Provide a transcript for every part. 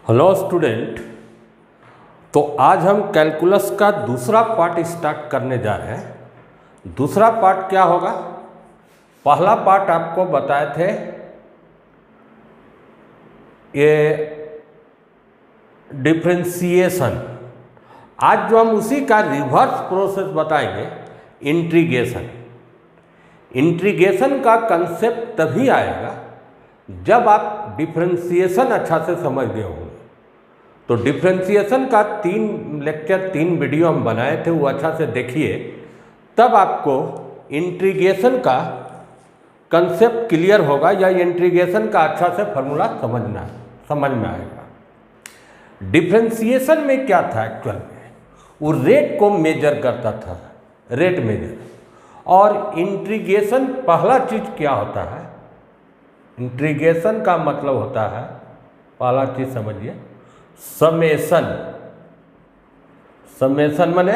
Hello student. तो आज हम कैलकुलस का दूसरा पार्ट स्टार्ट करने जा रहे हैं। दूसरा पार्ट क्या होगा? पहला पार्ट आपको बताए थे ये डिफरेंशिएशन। आज जो हम उसी का रिवर्स प्रोसेस बताएंगे, इंटीग्रेशन। इंटीग्रेशन का कंसेप्ट तभी आएगा जब आप डिफरेंशिएशन अच्छा से समझ गए होंगे। तो डिफरेंशिएशन का 3 वीडियो हम बनाए थे, वो अच्छा से देखिए, तब आपको इंटीग्रेशन का कंसेप्ट क्लियर होगा या इंटीग्रेशन का अच्छा से फॉर्मूला समझ में आएगा। डिफरेंशिएशन में क्या था एक्चुअल में? वो रेट को मेजर करता था, रेट मेजर। और इंटीग्रेशन पहला चीज क्या होता है? इंटीग्रेशन का मतलब होता है, पहला चीज समझिए, समेशन। समेशन माने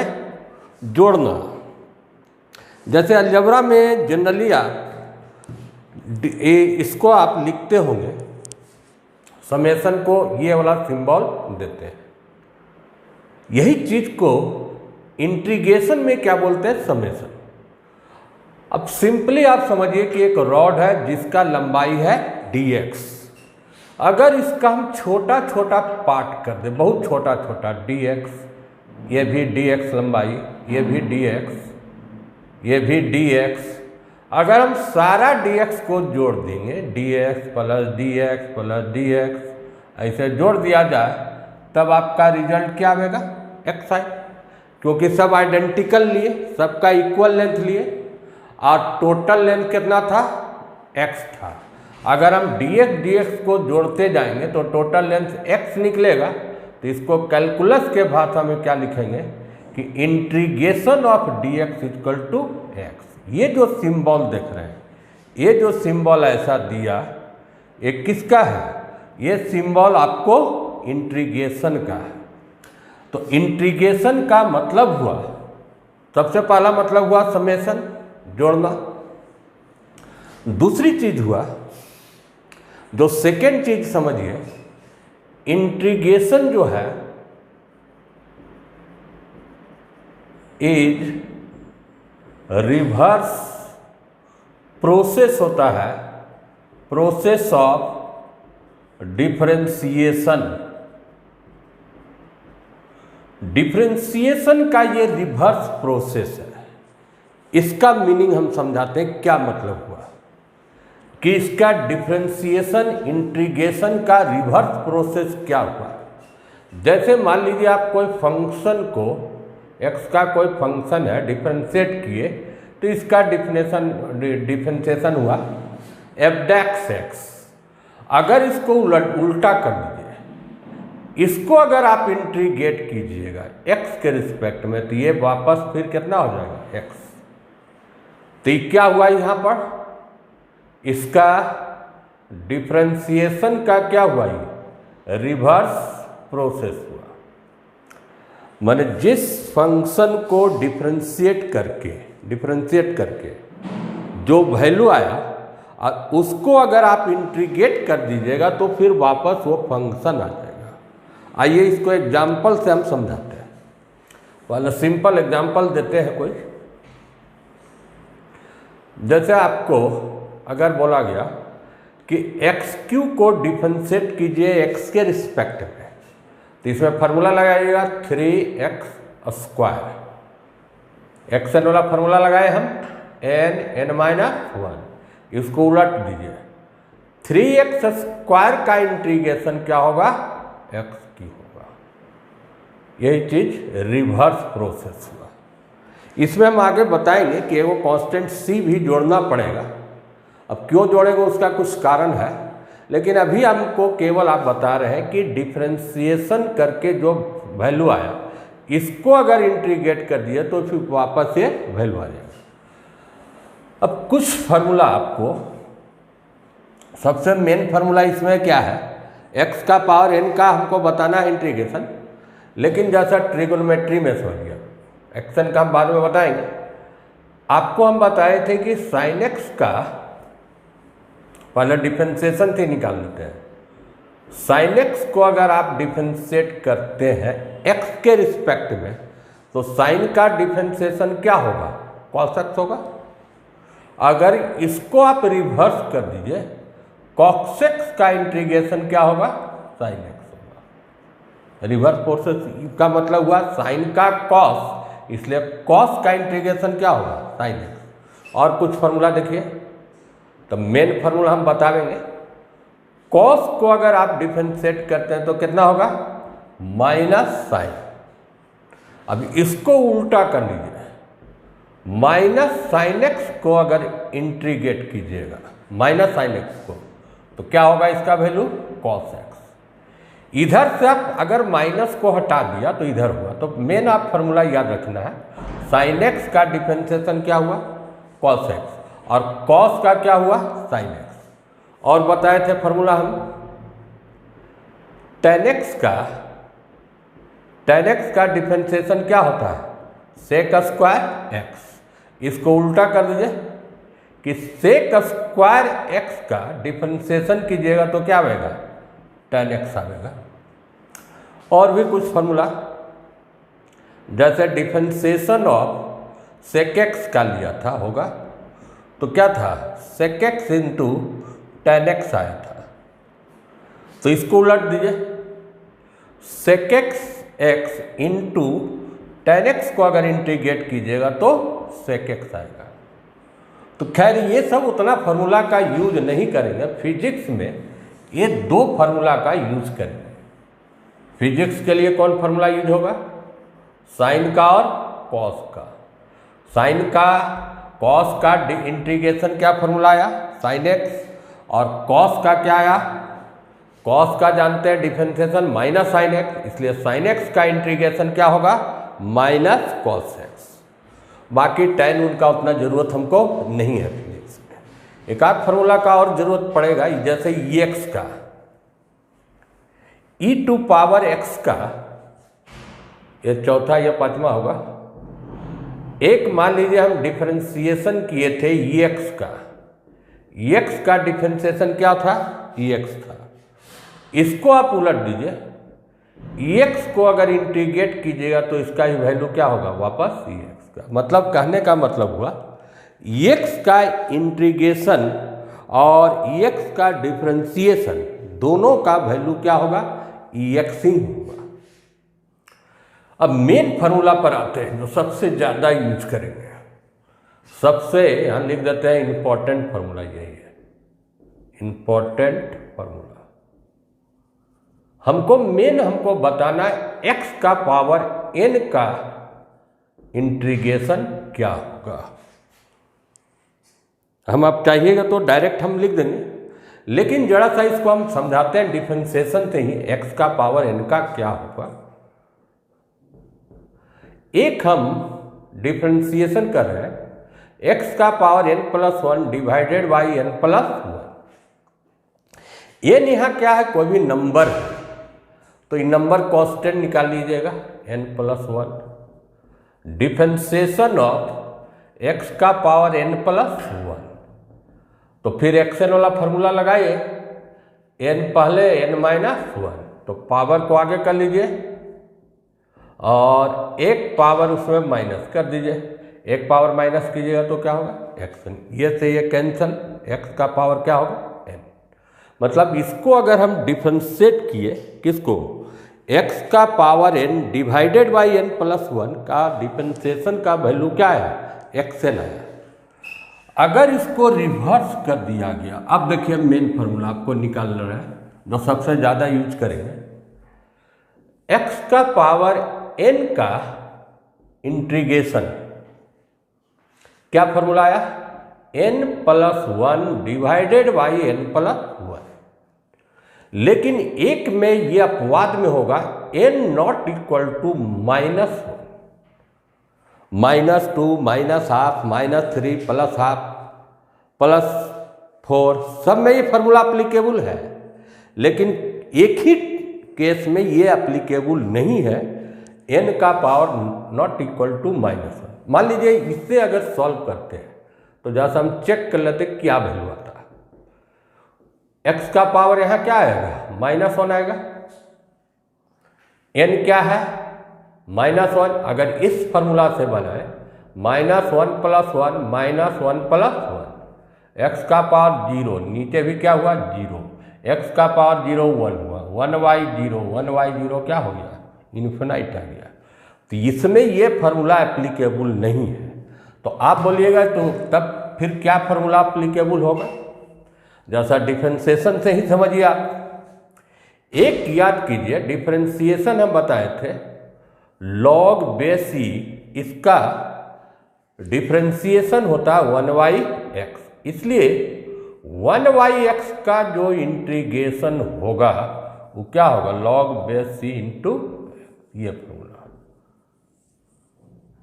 जोड़ना। जैसे अलजेब्रा में जनरली इसको आप लिखते होंगे, समेशन को ये वाला सिंबल देते हैं। यही चीज को इंटीग्रेशन में क्या बोलते हैं? समेशन। अब सिंपली आप समझिए कि एक रॉड है जिसका लंबाई है dx। अगर इसका हम छोटा छोटा पार्ट कर दें, बहुत छोटा छोटा dx, ये भी dx लंबाई, ये भी dx, ये भी dx, अगर हम सारा dx को जोड़ देंगे, dx plus dx plus dx, ऐसे जोड़ दिया जाए, तब आपका रिजल्ट क्या आएगा? xi। क्योंकि सब आइडेंटिकल लिए, सबका इक्वल लेंथ लिए, और टोटल लेंथ कितना था? x था। अगर हम dx को जोड़ते जाएंगे तो टोटल लेंथ x निकलेगा। तो इसको कैलकुलस के भाषा में क्या लिखेंगे कि integration of dx equal to x। ये जो सिंबल देख रहे हैं, ये जो सिंबल ऐसा दिया, ये किसका है? ये सिंबल आपको इंटीग्रेशन का है। तो इंटीग्रेशन का मतलब हुआ, सबसे पहला मतलब हुआ समेशन, जोड़ना। दूसरी चीज हुआ, जो सेकेंड चीज समझिए, इंटीग्रेशन जो है इज रिवर्स प्रोसेस होता है, प्रोसेस ऑफ डिफरेंशिएशन। डिफरेंशिएशन का ये रिवर्स प्रोसेस है। इसका मीनिंग हम समझाते हैं, क्या मतलब हुआ कि इसका डिफरेंशिएशन इंटीग्रेशन का रिवर्स प्रोसेस क्या हुआ। जैसे मान लीजिए आप कोई फंक्शन को, x का कोई फंक्शन है, डिफरेंशिएट किए, तो इसका डिफरेंशिएशन हुआ f(x). अगर इसको उल्टा कर दीजिए, इसको अगर आप इंटीग्रेट कीजिएगा x के रिस्पेक्ट में, तो ये वापस फिर कितना हो जाएगा? x। तो क्या हुआ यहाँ पर? इसका डिफरेंशिएशन का क्या हुआ? ये रिवर्स प्रोसेस हुआ। माने जिस फंक्शन को डिफरेंशिएट करके जो वैल्यू आया, उसको अगर आप इंटीग्रेट कर दीजिएगा तो फिर वापस वो फंक्शन आ जाएगा। आइए इसको एग्जाम्पल से हम समझाते हैं। पहले सिंपल एग्जाम्पल देते हैं कोई। जैसे आपको अगर बोला गया कि x³ को डिफरेंशिएट कीजिए x के रिस्पेक्ट में, तो इसमें फार्मूला लगाइएगा 3x²। xn वाला फार्मूला लगाए हम, n(-1). इसको उलट दीजिए, 3x² का इंटीग्रेशन क्या होगा? x³ होगा। यही चीज रिवर्स प्रोसेस हुआ। इसमें हम आगे बताएंगे कि वो कांस्टेंट c भी जोड़ना पड़ेगा। अब क्यों जोड़ेगा उसका कुछ कारण है, लेकिन अभी हमको केवल आप बता रहे हैं कि डिफरेंशिएशन करके जो वैल्यू आया, इसको अगर इंटीग्रेट कर दिया तो फिर वापस ये वैल्यू आ जाएगा। अब कुछ फार्मूला आपको, सबसे मेन फार्मूला इसमें क्या है? x का पावर n का हमको बताना है इंटीग्रेशन। लेकिन जैसा ट्रिगोनोमेट्री में समझ गया, एक्शन का हम बाद में बताएंगे। आपको हम बताए थे कि sin x का पहले डिफरेंशिएशन से निकाल लेते हैं। साइन एक्स को अगर आप डिफरेंशिएट करते हैं एक्स के रिस्पेक्ट में, तो साइन का डिफरेंशिएशन क्या होगा? कॉस एक्स होगा। अगर इसको आप रिवर्स कर दीजिए, कॉस एक्स का इंटीग्रेशन क्या होगा? साइन एक्स होगा। रिवर्स प्रोसेस का मतलब हुआ साइन का कॉस, इसलिए कॉस का इंटीग्रेशन क्या होगा? Sine x. और कुछ फॉर्मूला देखिए, तो मेन फॉर्मूला हम बता देंगे। कॉस को अगर आप डिफरेंशिएट करते हैं तो कितना होगा? Minus sine. अब इसको उल्टा कर लीजिए, माइनस साइन एक्स को अगर इंटीग्रेट कीजिएगा माइनस साइन एक्स को, तो क्या होगा इसका वैल्यू? Cos x. इधर से आप अगर माइनस को हटा दिया तो इधर हुआ। तो मेन आप फॉर्मूला याद रखना है, साइन एक्स का डिफरेंशिएशन क्या हुआ? Cos x. और कॉस का क्या हुआ? Sine x. और बताए थे फॉर्मूला हम, टेन एक्स का डिफरेंशिएशन क्या होता है? Sec square x. इसको उल्टा कर दीजिए कि सेक स्क्वायर एक्स का डिफरेंशिएशन कीजिएगा तो क्या आएगा? टेन एक्स आएगा। और भी कुछ फॉर्मूला, जैसे डिफरेंशिएशन ऑफ सेक एक्स का लिया था होगा, तो क्या था? Sec x into tan x आया था। तो इसको उलट दीजिए, sec x into tan x को अगर इंटीग्रेट कीजिएगा तो सेक एक्स आएगा। तो खैर ये सब उतना फार्मूला का यूज नहीं करेंगे। फिजिक्स में ये दो फार्मूला का यूज करेंगे। फिजिक्स के लिए कौन फार्मूला यूज होगा? साइन का और कॉस का। साइन का कॉस का इंटीग्रेशन क्या फार्मूला आया? Sine x. और कॉस का क्या आया? कॉस का जानते हैं डिफरेंशिएशन माइनस साइन एक्स, इसलिए साइन एक्स का इंटीग्रेशन क्या होगा? Minus cos x. बाकी टेन उनका उतना जरूरत हमको नहीं है फिजिक्स में। एक आध फार्मूला का और जरूरत पड़ेगा, जैसे ई एक्स का, ई टू पावर एक्स का, ये चौथा या पांचवा होगा। एक मान लीजिए हम डिफरेंशिएशन किए थे ई एक्स का, ई एक्स का डिफरेंशिएशन क्या था? ई एक्स था। इसको आप उलट दीजिए, ई एक्स को अगर इंटीग्रेट कीजिएगा तो इसका ही वैल्यू क्या होगा? वापस ई एक्स का। मतलब कहने का मतलब हुआ ई एक्स का इंटीग्रेशन और ई एक्स का डिफरेंशिएशन दोनों का वैल्यू क्या होगा? ई एक्स ही होगा। अब मेन फार्मूला पर आते हैं जो सबसे ज़्यादा यूज करेंगे। सबसे यहाँ लिख देते हैं इंपॉर्टेंट फार्मूला यही है, इंपॉर्टेंट फार्मूला। हमको बताना है एक्स का पावर n का इंटीग्रेशन क्या होगा। हम आप चाहिएगा तो डायरेक्ट हम लिख देंगे, लेकिन जरा सा इसको हम समझाते हैं डिफरेंशिएशन से ही एक्स का पावर n का क्या होगा। एक हम डिफरेंशिएशन कर रहे हैं एक्स का power n plus one divided by n plus one. n यहाँ क्या है? कोई भी नंबर है, तो ये नंबर कांस्टेंट निकाल लीजिएगा n plus one. Differentiation of x का पावर n प्लस वन, तो फिर xn वाला फॉर्मूला लगाइए, n पहले n माइनस वन, तो पावर को आगे कर लीजिए और एक पावर उसमें माइनस कर दीजिए। एक पावर माइनस कीजिएगा तो क्या होगा? xn। ये से ये कैंसल, x का पावर क्या होगा? n। मतलब इसको अगर हम डिफरेंशिएट किए, किसको? x का power n divided by n plus one का डिफरेंशिएशन का वैल्यू क्या है? xn आया। अगर इसको रिवर्स कर दिया गया, अब देखिए मेन फार्मूला आपको निकालना है जो सबसे ज़्यादा यूज करेंगे। x का पावर n का इंटीग्रेशन क्या फार्मूला आया? n plus one divided by n plus one. लेकिन एक में ये अपवाद में होगा n not equal to minus one, minus two, minus half, minus three, plus half, plus four, सब में ये फार्मूला अप्लीकेबल है। लेकिन एक ही केस में ये अप्लीकेबल नहीं है, n का power not equal to minus one. मान लीजिए इससे अगर सॉल्व करते हैं तो जैसा हम चेक कर लेते क्या वैल्यू आता है। x का पावर यहाँ क्या आएगा? -1 आएगा। n क्या है? -1। अगर इस फॉर्मूला से बनाए -1 + 1 -1 + 1, x का पावर 0, नीचे भी क्या हुआ 0, x का पावर 0 1 हुआ, 1/0 क्या हो गया? इन्फिनाइट आ गया। तो इसमें ये फार्मूला एप्लीकेबल नहीं है। तो आप बोलिएगा तो तब फिर क्या फार्मूला एप्लीकेबल होगा? जैसा डिफरेंशिएशन से ही समझिए आप। एक याद कीजिए, डिफरेंशिएशन हम बताए थे log बेस ई, इसका डिफरेंशिएशन होता है 1/x। इसलिए 1/x का जो इंटीग्रेशन होगा वो क्या होगा? log बेस सी इंटू ये फॉर्मूला।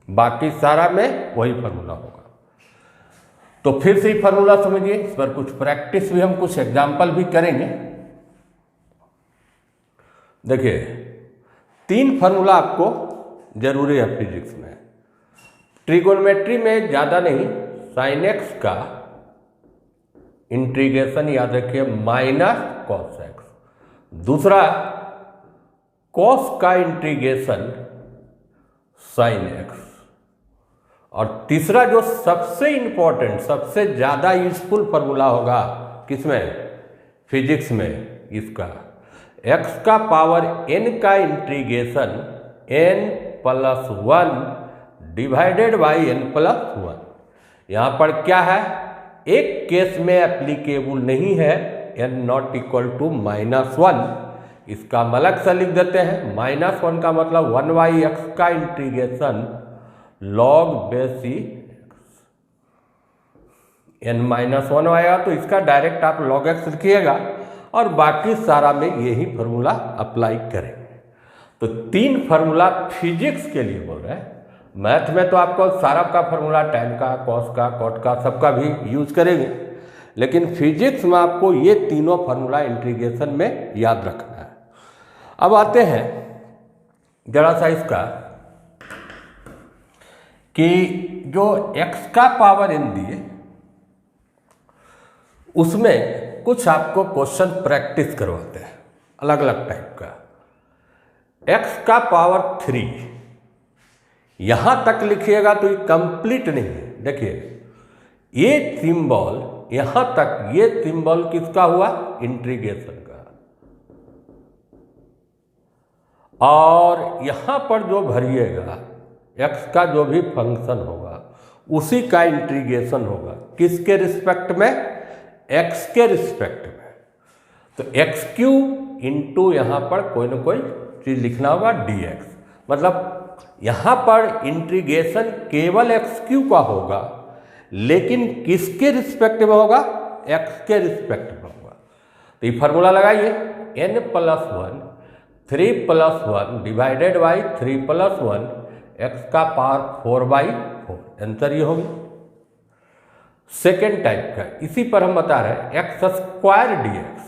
बाकी सारा में वही फॉर्मूला होगा। तो फिर से ही फॉर्मूला समझिए, इस पर कुछ प्रैक्टिस भी, हम कुछ एग्जाम्पल भी करेंगे। देखिए 3 फार्मूला आपको जरूरी है फिजिक्स में। ट्रिगोनोमेट्री में ज़्यादा नहीं, sin x का इंटीग्रेशन याद रखिए -cos x। दूसरा cos का इंटीग्रेशन sin x। और तीसरा जो सबसे इंपॉर्टेंट, सबसे ज़्यादा यूजफुल फार्मूला होगा किसमें? फिजिक्स में, इसका x का पावर n का integration n+1 divided by n+1। यहाँ पर क्या है? एक केस में एप्लीकेबल नहीं है n ≠ -1। इसका हम अलग से लिख देते हैं। -1 का मतलब 1/x का इंटीग्रेशन log बेस ई n-1 आएगा, तो इसका डायरेक्ट आप log x लिखिएगा और बाकी सारा में यही फार्मूला अप्लाई करेंगे। तो 3 फार्मूला फिजिक्स के लिए बोल रहे हैं। मैथ में तो आपको सारा का फार्मूला tan का, cos का, cot का, सबका भी यूज करेंगे, लेकिन फिजिक्स में आपको ये तीनों फार्मूला इंटीग्रेशन में याद रखना है। अब आते हैं जरा सा इसका कि जो x का पावर n दिए उसमें कुछ आपको क्वेश्चन प्रैक्टिस करवाते हैं अलग अलग टाइप का। x का पावर 3 यहां तक लिखिएगा तो ये कंप्लीट नहीं है। देखिए ये सिंबल यहां तक, ये सिंबल किसका हुआ? इंटीग्रेशन का। और यहां पर जो भरिएगा x का जो भी फंक्शन होगा उसी का इंटीग्रेशन होगा। किसके रिस्पेक्ट में? x के रिस्पेक्ट में। तो x³ इंटू यहां पर कोई ना कोई चीज लिखना होगा dx। मतलब यहां पर इंटीग्रेशन केवल x³ का होगा, लेकिन किसके रिस्पेक्ट में होगा? x के रिस्पेक्ट में होगा। तो ये फार्मूला लगाइए, n+1 3+1 डिवाइडेड बाई 3+1 x का पावर 4/4। आंसर ये होगी। सेकेंड टाइप का, इसी पर हम बता रहे हैं x² dx।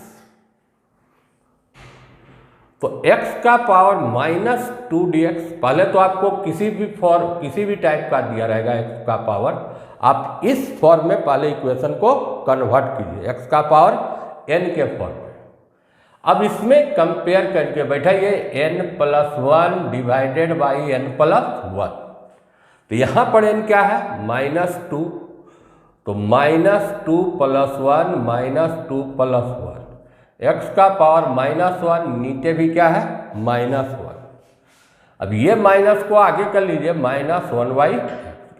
तो x का पावर -2 dx। पहले तो आपको किसी भी टाइप का दिया रहेगा x का पावर, आप इस फॉर्म में पहले इक्वेशन को कन्वर्ट कीजिए, x का पावर n के फॉर्म में। अब इसमें कंपेयर करके बैठाइए n+1 डिवाइडेड बाई n+1। तो यहां पर n क्या है? -2। तो -2 + 1 -2 + 1 x का पावर -1, नीचे भी क्या है? -1। अब ये माइनस को आगे कर लीजिए, -1/x।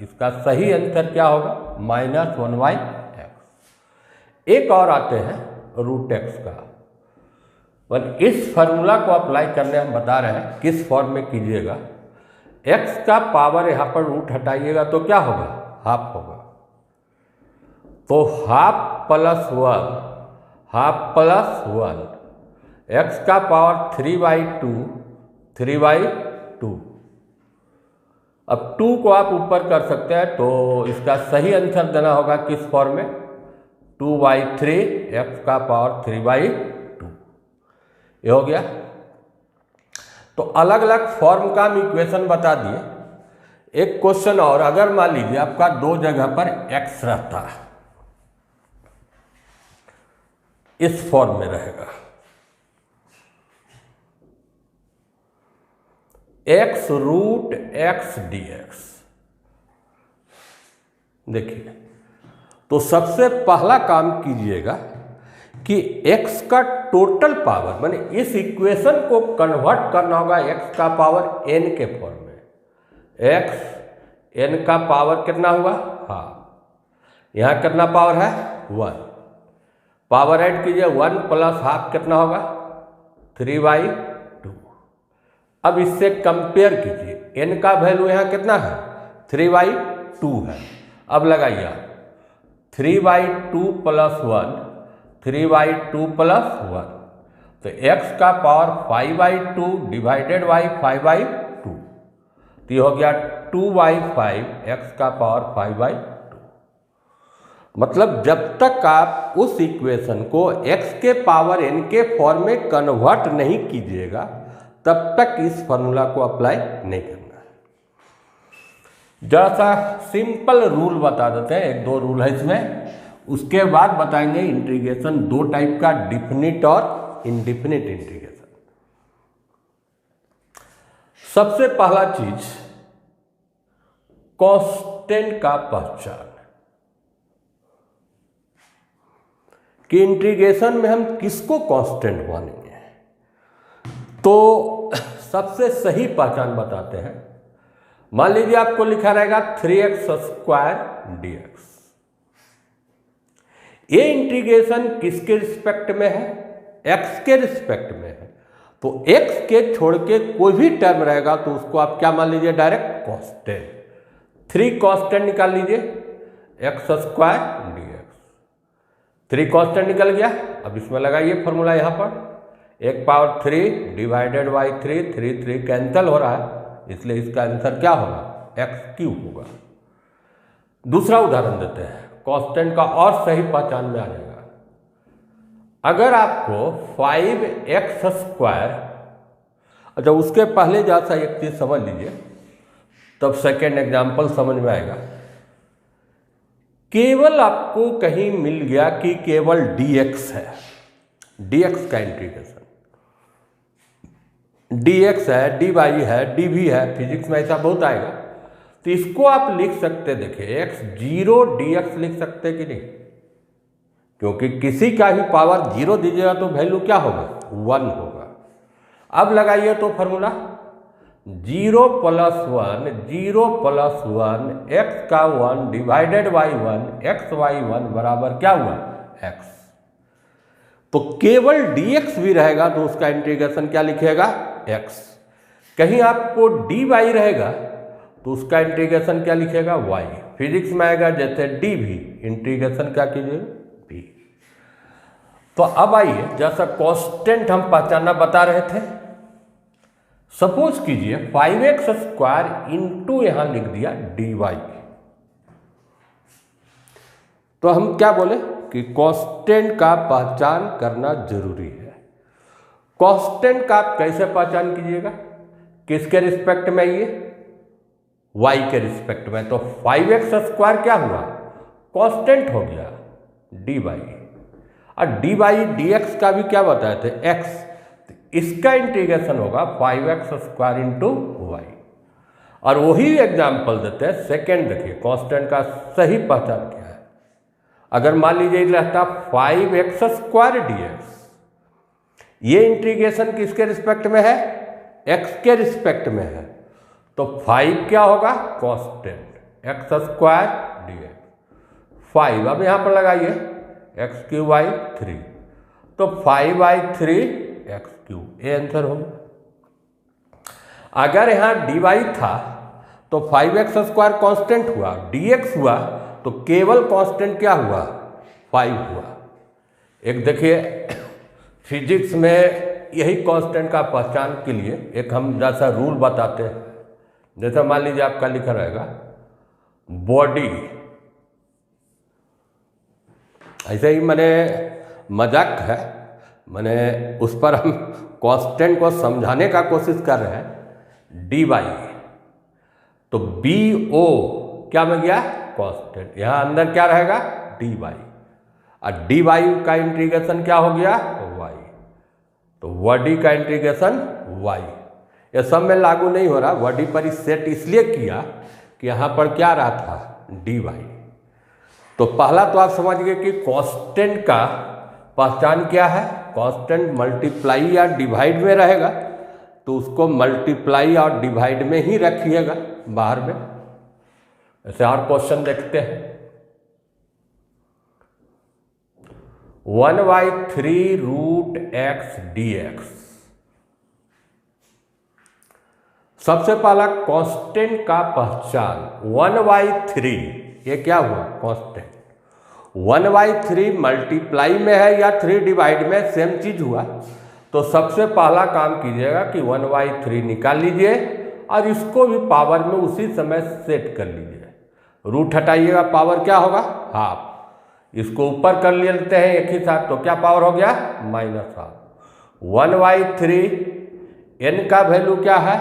इसका सही आंसर क्या होगा? -1/x। एक और आते हैं √x का। इस फार्मूला को अप्लाई करने हम बता रहे हैं किस फॉर्म में कीजिएगा। x का पावर यहाँ पर रूट हटाइएगा तो क्या होगा? हाफ होगा। तो हाफ प्लस 1 x का पावर 3/2। अब 2 को आप ऊपर कर सकते हैं, तो इसका सही आंसर देना होगा किस फॉर्म में? 2/3 x का पावर 3/2। ये हो गया। तो अलग अलग फॉर्म का हम इक्वेशन बता दिए। एक क्वेश्चन और, अगर मान लीजिए आपका 2 जगह पर x रहता है, इस फॉर्म में रहेगा, x root x d x. देखिए, तो सबसे पहला काम कीजिएगा कि x का टोटल पावर, माने इस इक्वेशन को कन्वर्ट करना होगा x का पावर n के फॉर्म में। x n का पावर कितना हुआ? हाँ, यहाँ कितना पावर है? 1। पावर ऐड कीजिए, 1 प्लस हाफ कितना होगा? 3/2। अब इससे कंपेयर कीजिए, n का वैल्यू यहाँ कितना है? 3/2 है। अब लगाइए 3/2 प्लस 1, 3/2 प्लस 1, तो x का पावर 5/2 डिवाइडेड बाई 5/2, तो ये हो गया 2/5, x का पावर 5/2। मतलब जब तक आप उस इक्वेशन को x के पावर n के फॉर्म में कन्वर्ट नहीं कीजिएगा, तब तक इस फॉर्मूला को अप्लाई नहीं करना है। जरा सा सिंपल रूल बता देते हैं, 1-2 रूल है इसमें, उसके बाद बताएंगे इंटीग्रेशन 2 टाइप का, डिफिनिट और इनडिफिनिट इंटीग्रेशन। सबसे पहला चीज, कांस्टेंट का पहचान, कि इंटीग्रेशन में हम किसको कांस्टेंट मानेंगे। तो सबसे सही पहचान बताते हैं। मान लीजिए आपको लिखा रहेगा 3x² dx। ये इंटीग्रेशन किसके रिस्पेक्ट में है? x के रिस्पेक्ट में है। तो x के छोड़ के कोई भी टर्म रहेगा तो उसको आप क्या मान लीजिए? Direct constant. 3 कांस्टेंट निकाल लीजिए, x² dx। 3 कांस्टेंट निकल गया। अब इसमें लगाइए फॉर्मूला, यहाँ पर 1 पावर 3 डिवाइडेड बाई 3, 3 कैंसिल हो रहा है, इसलिए इसका आंसर क्या होगा? x³ होगा। दूसरा उदाहरण देते हैं, कांस्टेंट का और सही पहचान में आ जाएगा। अगर आपको 5x², अच्छा उसके पहले जैसा एक चीज समझ लीजिए, तब सेकेंड एग्जाम्पल समझ में आएगा। केवल आपको कहीं मिल गया कि केवल dx है, dx का इंटीग्रेशन, dx है, dy है, dv है, फिजिक्स में ऐसा बहुत आएगा, तो इसको आप लिख सकते, देखिए x0 dx लिख सकते कि नहीं, क्योंकि किसी का भी पावर 0 दीजिएगा तो वैल्यू क्या होगा? 1 होगा। अब लगाइए तो फॉर्मूला 0 + 1, 0 + 1, x का 1 डिवाइडेड बाई 1, x/1 बराबर क्या हुआ? x। तो केवल dx भी रहेगा तो उसका इंटीग्रेशन क्या लिखिएगा? x। कहीं आपको dy रहेगा तो उसका इंटीग्रेशन क्या लिखेगा? y। फिजिक्स में आएगा जैसे dv, इंटीग्रेशन क्या कीजिए? v। तो अब आइए, जैसा कांस्टेंट हम पहचानना बता रहे थे, सपोज कीजिए 5x² इंटू यहां लिख दिया dy। तो हम क्या बोले कि कांस्टेंट का पहचान करना जरूरी है। कांस्टेंट का आप कैसे पहचान कीजिएगा? किसके रिस्पेक्ट में? ये y के रिस्पेक्ट में। तो 5x² क्या हुआ? कांस्टेंट हो गया dy। और dy dx का भी क्या बताए थे? x। तो इसका इंटीग्रेशन होगा 5x² इंटू y। और वही एग्जाम्पल देते हैं सेकेंड। देखिए कांस्टेंट का सही पहचान क्या है। अगर मान लीजिए रहता 5x² dx, ये इंटीग्रेशन किसके रिस्पेक्ट में है? x के रिस्पेक्ट में है, तो 5 क्या होगा? Constant x² dx 5। अब यहां पर लगाइए x³/3, तो 5/3 x³, ये आंसर होगा। अगर यहां dy था तो 5x² कांस्टेंट हुआ, dx हुआ, तो केवल कांस्टेंट क्या हुआ? 5 हुआ। एक देखिए फिजिक्स में यही कांस्टेंट का पहचान के लिए एक हम जैसा रूल बताते हैं, जैसा मान लीजिए आपका लिखा रहेगा बॉडी, ऐसे ही मैंने मजाक है, मैंने उस पर हम कांस्टेंट को समझाने का कोशिश कर रहे हैं। dy, तो bo क्या बन गया? कांस्टेंट। यहां अंदर क्या रहेगा? dy। और dy का इंटीग्रेशन क्या हो गया? y। तो बॉडी का इंटीग्रेशन y। ये सब में लागू नहीं हो रहा, बॉडी पर सेट इसलिए किया कि यहाँ पर क्या रहा था, dy। तो पहला तो आप समझ गए कि कांस्टेंट का पहचान क्या है, कांस्टेंट मल्टीप्लाई या डिवाइड में रहेगा, तो उसको मल्टीप्लाई और डिवाइड में ही रखिएगा बाहर में। ऐसे और क्वेश्चन देखते हैं। 1/3 रूट x dx। सबसे पहला कांस्टेंट का पहचान 1/3, ये क्या हुआ, कांस्टेंट। 1/3 मल्टीप्लाई में है या 3 डिवाइड में, सेम चीज हुआ। तो सबसे पहला काम कीजिएगा कि 1/3 निकाल लीजिए और इसको भी पावर में उसी समय सेट कर लीजिए। रूट हटाइएगा, पावर क्या होगा, हाफ। इसको ऊपर कर लेते हैं एक ही साथ, तो क्या पावर हो गया, -हाफ। 1/3 n का वैल्यू क्या है,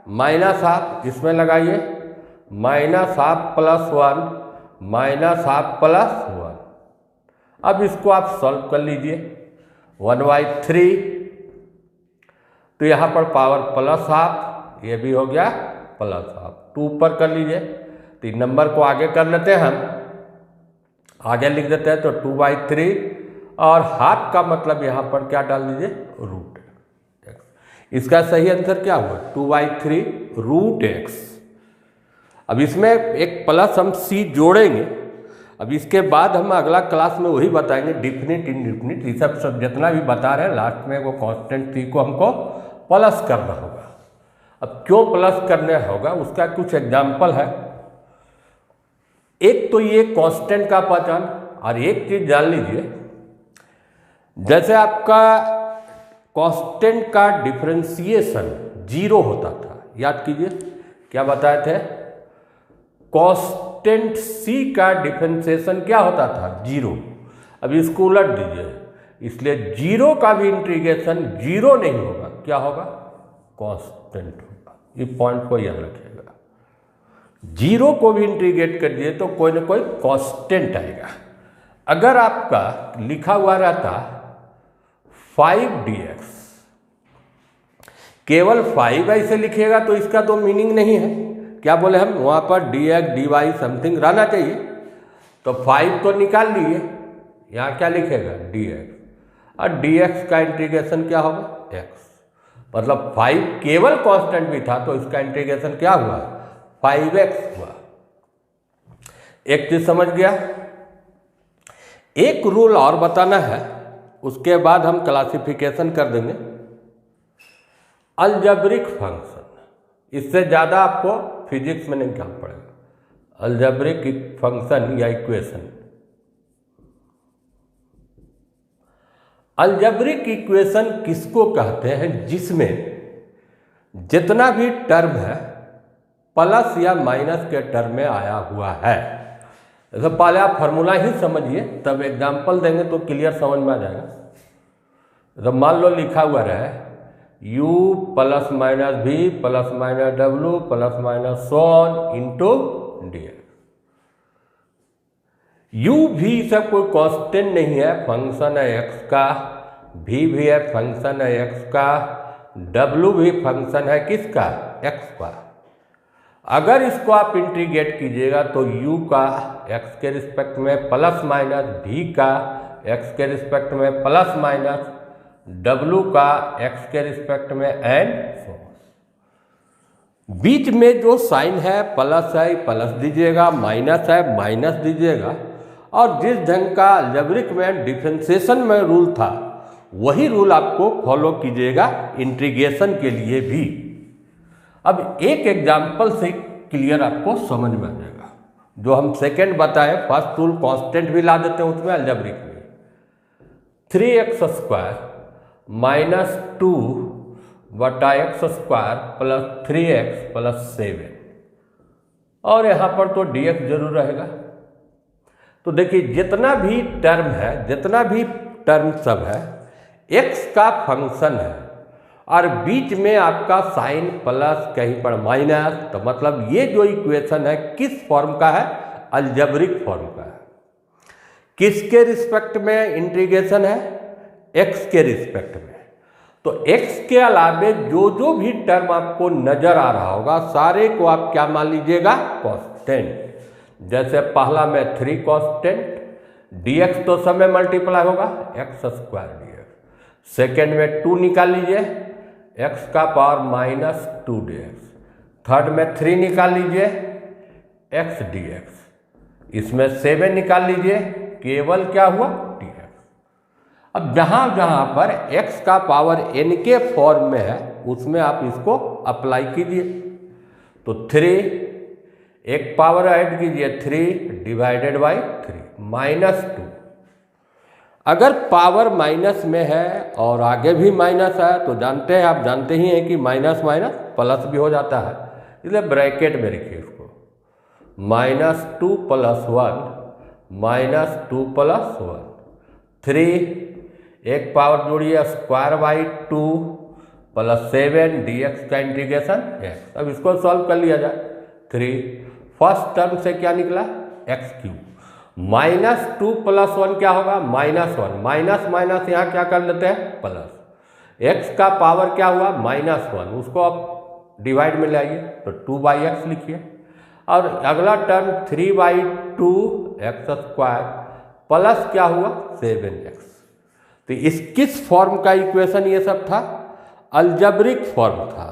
-हाफ। इसमें लगाइए -हाफ + 1 -हाफ + 1। अब इसको आप सॉल्व कर लीजिए। 1/3 तो यहाँ पर पावर +हाफ, ये भी हो गया +हाफ। 2 ऊपर कर लीजिए। तो इन नंबर को आगे कर लेते हैं, हम आगे लिख देते हैं। तो 2/3 और हाफ का मतलब यहाँ पर क्या डाल दीजिए, रूट x। इसका सही आंसर क्या हुआ, 2/3 रूट x। अब इसमें एक प्लस हम c जोड़ेंगे। अब इसके बाद हम अगला क्लास में वही बताएंगे, डिफिनिट इनडिफिनिट, ये सब जितना भी बता रहे हैं, लास्ट में वो कांस्टेंट c को हमको प्लस करना होगा। अब क्यों प्लस करना होगा, उसका कुछ एग्जाम्पल है। एक तो ये कांस्टेंट का पहचान, और एक चीज जान लीजिए, जैसे आपका कांस्टेंट का डिफरेंशिएशन 0 होता था, याद कीजिए क्या बताए थे, कांस्टेंट c का डिफरेंशिएशन क्या होता था, 0। अब इसको उलट दीजिए, इसलिए 0 का भी इंटीग्रेशन 0 नहीं होगा, क्या होगा, कांस्टेंट होगा। ये पॉइंट को याद रखिएगा। 0 को भी इंटीग्रेट कर दिए तो कोई ना कोई कांस्टेंट आएगा। अगर आपका लिखा हुआ रहता 5dx, केवल 5 ऐसे लिखिएगा तो इसका तो मीनिंग नहीं है। क्या बोले हम, वहाँ पर dx dy समथिंग रहना चाहिए। तो 5 तो निकाल लिए, यहाँ क्या लिखेगा, dx, और dx का इंटीग्रेशन क्या होगा, x। मतलब 5 केवल कांस्टेंट भी था तो इसका इंटीग्रेशन क्या हुआ, 5x हुआ। एक चीज समझ गया। एक रूल और बताना है, उसके बाद हम क्लासिफिकेशन कर देंगे। अलजेब्रिक फंक्शन, इससे ज़्यादा आपको फिजिक्स में नहीं काम पड़ेगा। अलजेब्रिक फंक्शन या इक्वेशन, अलजेब्रिक इक्वेशन किसको कहते हैं, जिसमें जितना भी टर्म है प्लस या माइनस के टर्म में आया हुआ है। तो पहले आप फार्मूला ही समझिए, तब एग्जाम्पल देंगे तो क्लियर समझ में आ जाएगा। तो मान लो लिखा हुआ रहे u + - v + - w + - so on into dx। u भी सब कोई कांस्टेंट नहीं है, फंक्शन है x का, v भी है फंक्शन है x का, w भी फंक्शन है किसका, x का। अगर इसको आप इंटीग्रेट कीजिएगा तो u का x के रिस्पेक्ट में प्लस माइनस, v का x के रिस्पेक्ट में प्लस माइनस, w का x के रिस्पेक्ट में एंड सो। बीच में जो साइन है प्लस है प्लस दीजिएगा, माइनस है माइनस दीजिएगा। और जिस ढंग का अलजेब्रिक में डिफरेंशिएशन में रूल था, वही रूल आपको फॉलो कीजिएगा इंटीग्रेशन के लिए भी। अब एक एग्जाम्पल से क्लियर आपको समझ में आ जाएगा। जो हम सेकंड बताए, फर्स्ट रूल कांस्टेंट भी ला देते हैं उसमें अलजेब्रिक में। 3x² - 2/x² + 3x + 7, और यहाँ पर तो dx जरूर रहेगा। तो देखिए जितना भी टर्म है, जितना भी टर्म सब है, x का फंक्शन है और बीच में आपका साइन प्लस कहीं पर माइनस, तो मतलब ये जो इक्वेशन है किस फॉर्म का है, अलजेब्रिक फॉर्म का है। किसके रिस्पेक्ट में इंटीग्रेशन है, x के रिस्पेक्ट में। तो x के अलावे जो जो भी टर्म आपको नजर आ रहा होगा सारे को आप क्या मान लीजिएगा, कांस्टेंट। जैसे पहला में 3 कांस्टेंट, dx तो सब में मल्टीप्लाई होगा x स्क्वायर dx। सेकेंड में 2 निकाल लीजिए, x का पावर -2 dx। थर्ड में 3 निकाल लीजिए, x dx। इसमें 7 निकाल लीजिए, केवल क्या हुआ, dx। अब जहां जहां पर x का पावर n के फॉर्म में है उसमें आप इसको अप्लाई कीजिए। तो 3 एक पावर ऐड कीजिए, 3 डिवाइडेड बाई 3 -2। अगर पावर माइनस में है और आगे भी माइनस है तो जानते हैं, आप जानते ही हैं कि माइनस माइनस प्लस भी हो जाता है, इसलिए ब्रैकेट में रखिए इसको। -2 + 1 -2 + 1 3 एक पावर जोड़िए स्क्वायर बाई 2 + 7 dx का इंटीग्रेशन x। अब इसको सॉल्व कर लिया जाए। 3 फर्स्ट टर्म से क्या निकला, x3। -2 + 1 क्या होगा, -1। माइनस माइनस यहाँ क्या कर लेते हैं, प्लस। x का पावर क्या हुआ, -1, उसको आप डिवाइड में ले आइए तो 2/x लिखिए। और अगला टर्म 3/2 x² प्लस क्या हुआ, 7x। तो इस किस फॉर्म का इक्वेशन ये सब था, अलजेब्रिक फॉर्म था।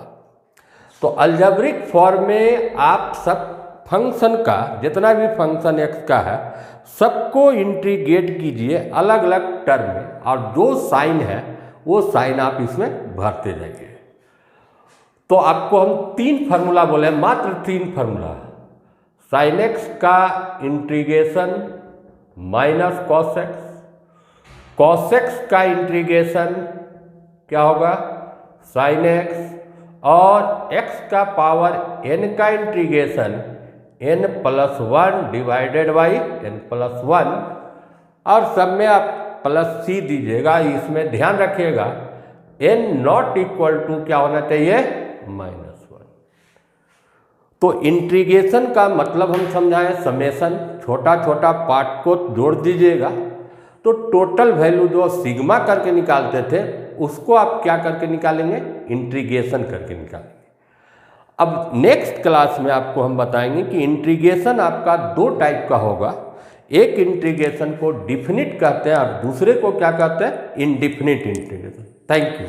तो अलजेब्रिक फॉर्म में आप सब फंक्शन का, जितना भी फंक्शन x का है सबको इंटीग्रेट कीजिए अलग अलग टर्म में, और जो साइन है वो साइन आप इसमें भरते जाइए। तो आपको हम 3 फार्मूला बोले, मात्र 3 फार्मूला। साइन x का integration -cos x, cos x का इंटीग्रेशन क्या होगा, sin x, और x का पावर n का integration n+1 divided by n+1, और सब में आप +c दीजिएगा। इसमें ध्यान रखिएगा n नॉट इक्वल टू क्या होना चाहिए, -1। तो इंटीग्रेशन का मतलब हम समझाएं, समेशन, छोटा छोटा पार्ट को जोड़ दीजिएगा तो टोटल वैल्यू जो सिग्मा करके निकालते थे उसको आप क्या करके निकालेंगे, इंटीग्रेशन करके निकालेंगे। अब नेक्स्ट क्लास में आपको हम बताएंगे कि इंटीग्रेशन आपका 2 टाइप का होगा। एक इंटीग्रेशन को डिफिनिट कहते हैं और दूसरे को क्या कहते हैं, इनडिफिनिट इंटीग्रेशन। Thank you.